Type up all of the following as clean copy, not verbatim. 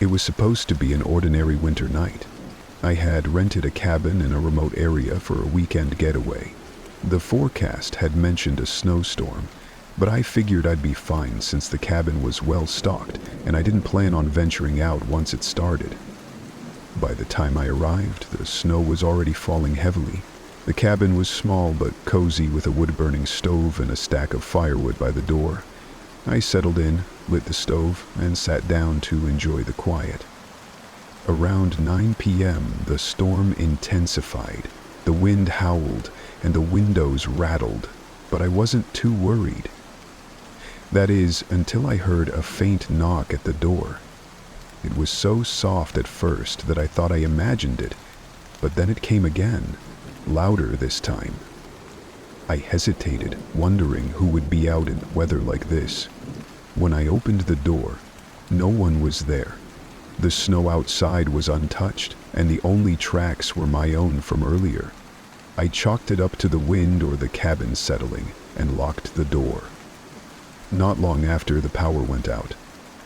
It was supposed to be an ordinary winter night. I had rented a cabin in a remote area for a weekend getaway. The forecast had mentioned a snowstorm, but I figured I'd be fine since the cabin was well stocked and I didn't plan on venturing out once it started. By the time I arrived, the snow was already falling heavily. The cabin was small but cozy with a wood-burning stove and a stack of firewood by the door. I settled in, lit the stove, and sat down to enjoy the quiet. Around 9 p.m., the storm intensified. The wind howled and the windows rattled, but I wasn't too worried. That is, until I heard a faint knock at the door. It was so soft at first that I thought I imagined it, but then it came again, louder this time. I hesitated, wondering who would be out in weather like this. When I opened the door, no one was there. The snow outside was untouched, and the only tracks were my own from earlier. I chalked it up to the wind or the cabin settling, and locked the door. Not long after, the power went out.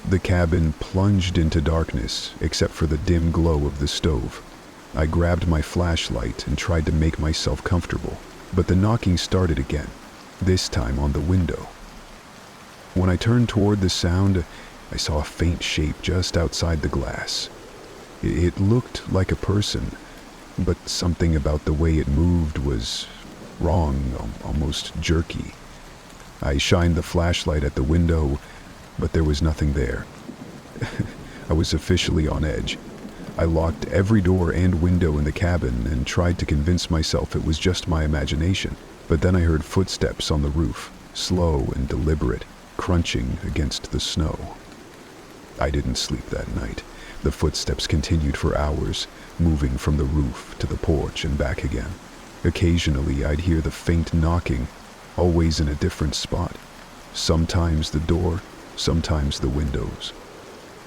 The cabin plunged into darkness, except for the dim glow of the stove. I grabbed my flashlight and tried to make myself comfortable, but the knocking started again, this time on the window. When I turned toward the sound, I saw a faint shape just outside the glass. It looked like a person, but something about the way it moved was wrong, almost jerky. I shined the flashlight at the window, but there was nothing there. I was officially on edge. I locked every door and window in the cabin and tried to convince myself it was just my imagination, but then I heard footsteps on the roof, slow and deliberate, crunching against the snow. I didn't sleep that night. The footsteps continued for hours, moving from the roof to the porch and back again. Occasionally, I'd hear the faint knocking, always in a different spot. Sometimes the door, sometimes the windows.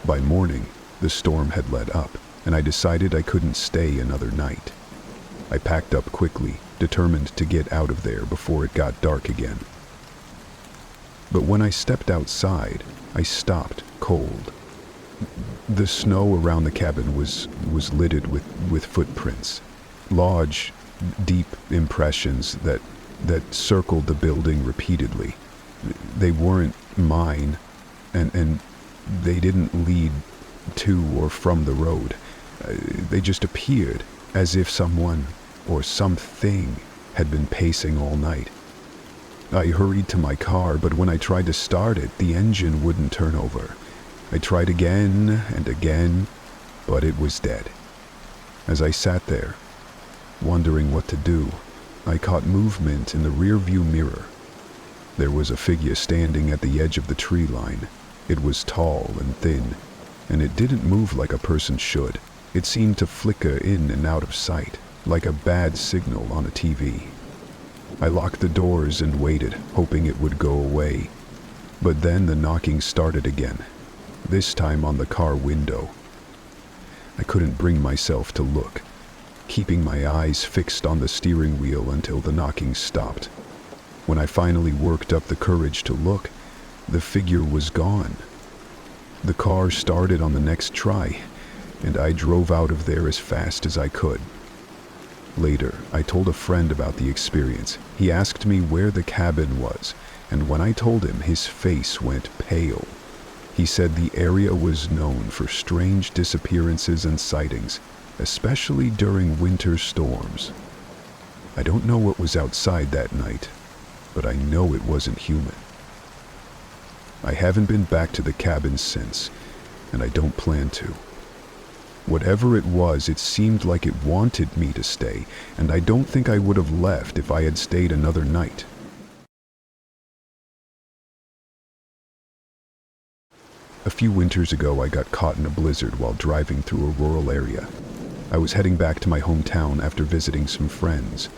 By morning, the storm had let up, and I decided I couldn't stay another night. I packed up quickly, determined to get out of there before it got dark again. But when I stepped outside, I stopped cold. The snow around the cabin was littered with footprints, large, deep impressions that circled the building repeatedly. They weren't mine, and they didn't lead to or from the road. They just appeared, as if someone or something had been pacing all night. I hurried to my car, but when I tried to start it, the engine wouldn't turn over. I tried again and again, but it was dead. As I sat there, wondering what to do, I caught movement in the rearview mirror. There was a figure standing at the edge of the tree line. It was tall and thin, and it didn't move like a person should. It seemed to flicker in and out of sight, like a bad signal on a TV. I locked the doors and waited, hoping it would go away. But then the knocking started again, this time on the car window. I couldn't bring myself to look, keeping my eyes fixed on the steering wheel until the knocking stopped. When I finally worked up the courage to look, the figure was gone. The car started on the next try, and I drove out of there as fast as I could. Later, I told a friend about the experience. He asked me where the cabin was, and when I told him, his face went pale. He said the area was known for strange disappearances and sightings, especially during winter storms. I don't know what was outside that night, but I know it wasn't human. I haven't been back to the cabin since, and I don't plan to. Whatever it was, it seemed like it wanted me to stay, and I don't think I would have left if I had stayed another night. A few winters ago, I got caught in a blizzard while driving through a rural area. I was heading back to my hometown after visiting some friends,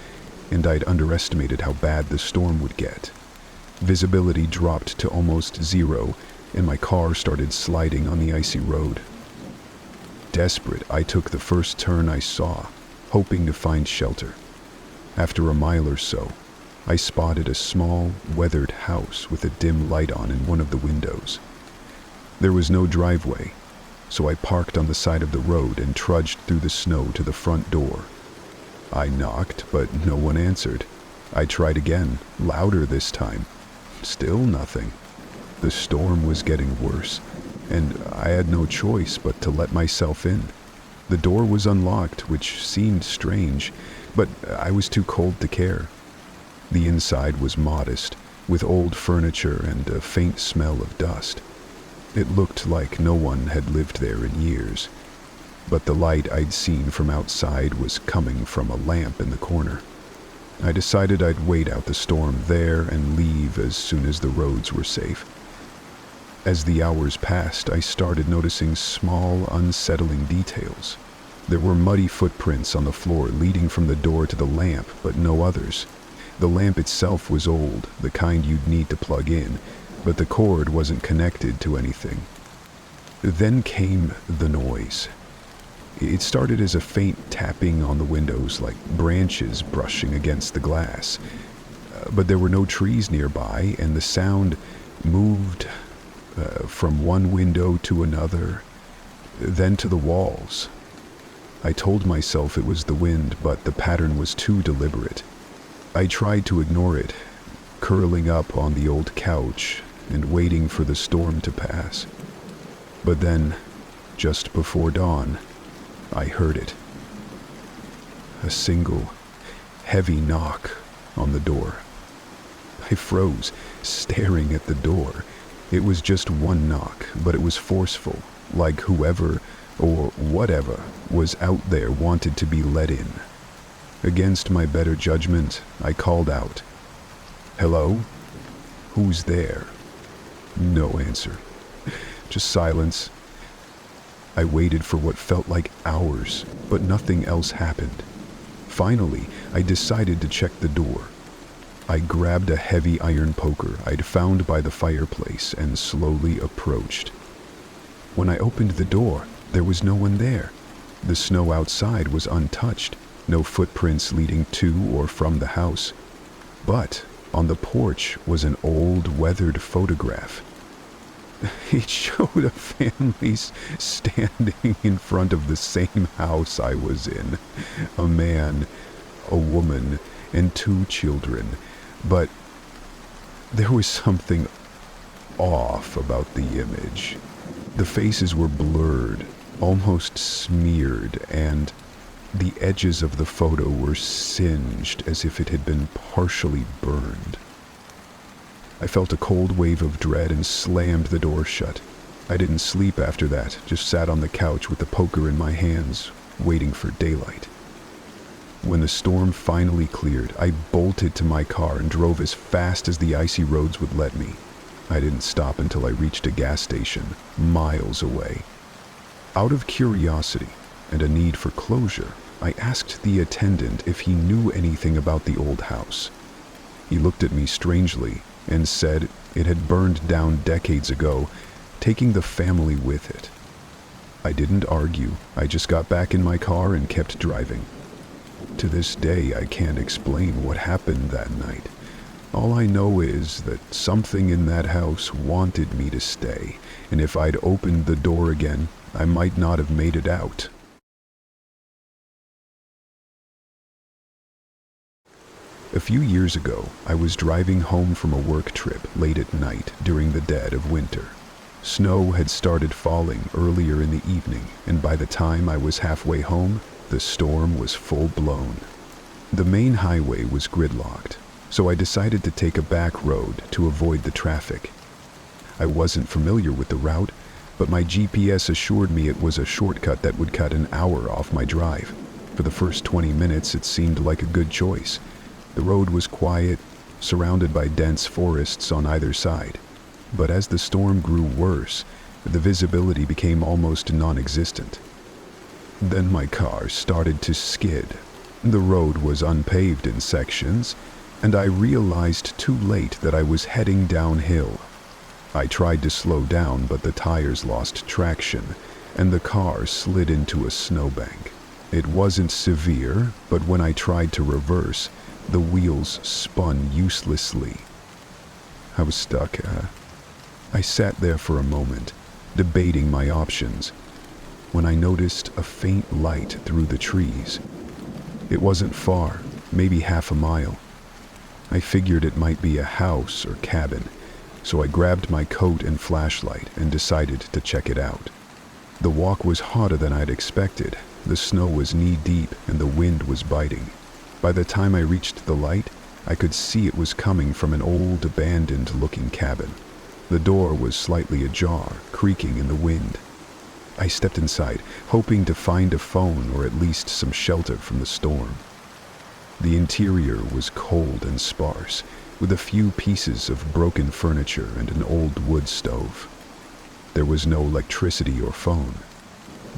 and I'd underestimated how bad the storm would get. Visibility dropped to almost zero, and my car started sliding on the icy road. Desperate, I took the first turn I saw, hoping to find shelter. After a mile or so, I spotted a small, weathered house with a dim light on in one of the windows. There was no driveway, so I parked on the side of the road and trudged through the snow to the front door. I knocked, but no one answered. I tried again, louder this time. Still nothing. The storm was getting worse, and I had no choice but to let myself in. The door was unlocked, which seemed strange, but I was too cold to care. The inside was modest, with old furniture and a faint smell of dust. It looked like no one had lived there in years, but the light I'd seen from outside was coming from a lamp in the corner. I decided I'd wait out the storm there and leave as soon as the roads were safe. As the hours passed, I started noticing small, unsettling details. There were muddy footprints on the floor leading from the door to the lamp, but no others. The lamp itself was old, the kind you'd need to plug in, but the cord wasn't connected to anything. Then came the noise. It started as a faint tapping on the windows, like branches brushing against the glass. But there were no trees nearby, and the sound moved from one window to another, then to the walls. I told myself it was the wind, but the pattern was too deliberate. I tried to ignore it, curling up on the old couch and waiting for the storm to pass. But then, just before dawn, I heard it. A single, heavy knock on the door. I froze, staring at the door. It was just one knock, but it was forceful, like whoever or whatever was out there wanted to be let in. Against my better judgment, I called out, "Hello? Who's there?" No answer. Just silence. I waited for what felt like hours, but nothing else happened. Finally, I decided to check the door. I grabbed a heavy iron poker I'd found by the fireplace and slowly approached. When I opened the door, there was no one there. The snow outside was untouched, no footprints leading to or from the house. But on the porch was an old, weathered photograph. It showed a family standing in front of the same house I was in. A man, a woman, and 2 children. But there was something off about the image. The faces were blurred, almost smeared, and the edges of the photo were singed as if it had been partially burned. I felt a cold wave of dread and slammed the door shut. I didn't sleep after that, just sat on the couch with the poker in my hands, waiting for daylight. When the storm finally cleared, I bolted to my car and drove as fast as the icy roads would let me. I didn't stop until I reached a gas station, miles away. Out of curiosity and a need for closure, I asked the attendant if he knew anything about the old house. He looked at me strangely and said it had burned down decades ago, taking the family with it. I didn't argue. I just got back in my car and kept driving. To this day, I can't explain what happened that night. All I know is that something in that house wanted me to stay, and if I'd opened the door again, I might not have made it out. A few years ago, I was driving home from a work trip late at night during the dead of winter. Snow had started falling earlier in the evening, and by the time I was halfway home, the storm was full-blown. The main highway was gridlocked, so I decided to take a back road to avoid the traffic. I wasn't familiar with the route, but my GPS assured me it was a shortcut that would cut an hour off my drive. For the first 20 minutes, it seemed like a good choice. The road was quiet, surrounded by dense forests on either side. But as the storm grew worse, the visibility became almost non-existent. Then my car started to skid. The road was unpaved in sections, and I realized too late that I was heading downhill. I tried to slow down, but the tires lost traction, and the car slid into a snowbank. It wasn't severe, but when I tried to reverse, the wheels spun uselessly. I was stuck. I sat there for a moment, debating my options. when I noticed a faint light through the trees. It wasn't far, maybe half a mile. I figured it might be a house or cabin, so I grabbed my coat and flashlight and decided to check it out. The walk was hotter than I'd expected. The snow was knee-deep and the wind was biting. By the time I reached the light, I could see it was coming from an old, abandoned-looking cabin. The door was slightly ajar, creaking in the wind. I stepped inside, hoping to find a phone or at least some shelter from the storm. The interior was cold and sparse, with a few pieces of broken furniture and an old wood stove. There was no electricity or phone.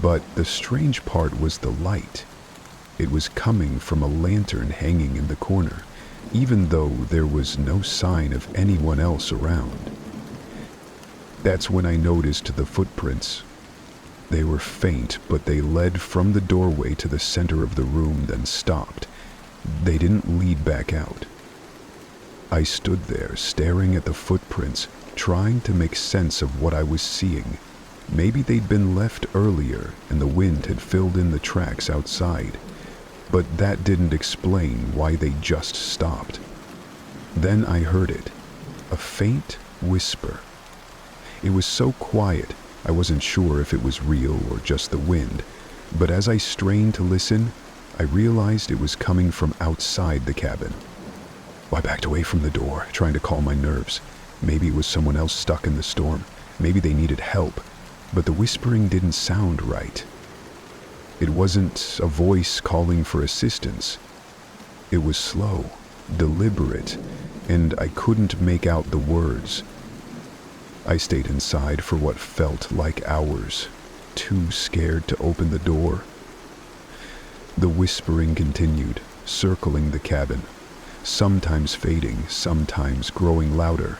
But the strange part was the light. It was coming from a lantern hanging in the corner, even though there was no sign of anyone else around. That's when I noticed the footprints. They were faint, but they led from the doorway to the center of the room, then stopped. They didn't lead back out. I stood there, staring at the footprints, trying to make sense of what I was seeing. Maybe they'd been left earlier and the wind had filled in the tracks outside, but that didn't explain why they just stopped. Then I heard it, a faint whisper. It was so quiet, I wasn't sure if it was real or just the wind, but as I strained to listen, I realized it was coming from outside the cabin. I backed away from the door, trying to calm my nerves. Maybe it was someone else stuck in the storm. Maybe they needed help. But the whispering didn't sound right. It wasn't a voice calling for assistance. It was slow, deliberate, and I couldn't make out the words. I stayed inside for what felt like hours, too scared to open the door. The whispering continued, circling the cabin, sometimes fading, sometimes growing louder.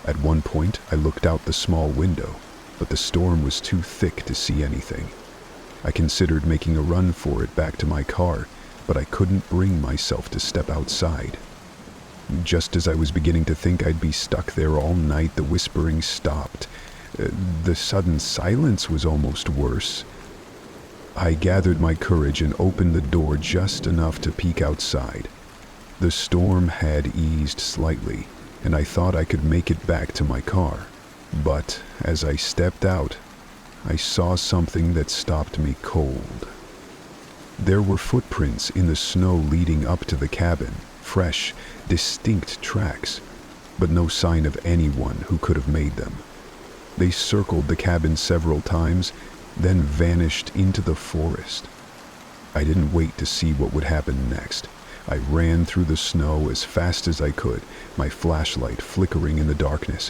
At one point, I looked out the small window, but the storm was too thick to see anything. I considered making a run for it back to my car, but I couldn't bring myself to step outside. Just as I was beginning to think I'd be stuck there all night, the whispering stopped. The sudden silence was almost worse. I gathered my courage and opened the door just enough to peek outside. The storm had eased slightly, and I thought I could make it back to my car. But as I stepped out, I saw something that stopped me cold. There were footprints in the snow leading up to the cabin, fresh, distinct tracks, but no sign of anyone who could have made them. They circled the cabin several times, then vanished into the forest. I didn't wait to see what would happen next. I ran through the snow as fast as I could, my flashlight flickering in the darkness.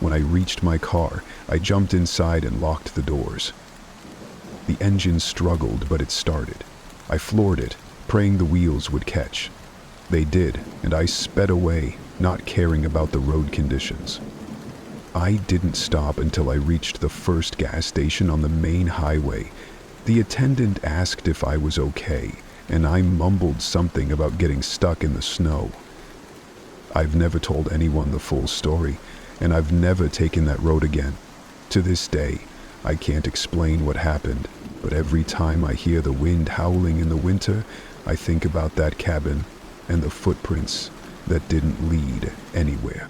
When I reached my car, I jumped inside and locked the doors. The engine struggled, but it started. I floored it, praying the wheels would catch. They did, and I sped away, not caring about the road conditions. I didn't stop until I reached the first gas station on the main highway. The attendant asked if I was okay, and I mumbled something about getting stuck in the snow. I've never told anyone the full story, and I've never taken that road again. To this day, I can't explain what happened, but every time I hear the wind howling in the winter, I think about that cabin and the footprints that didn't lead anywhere.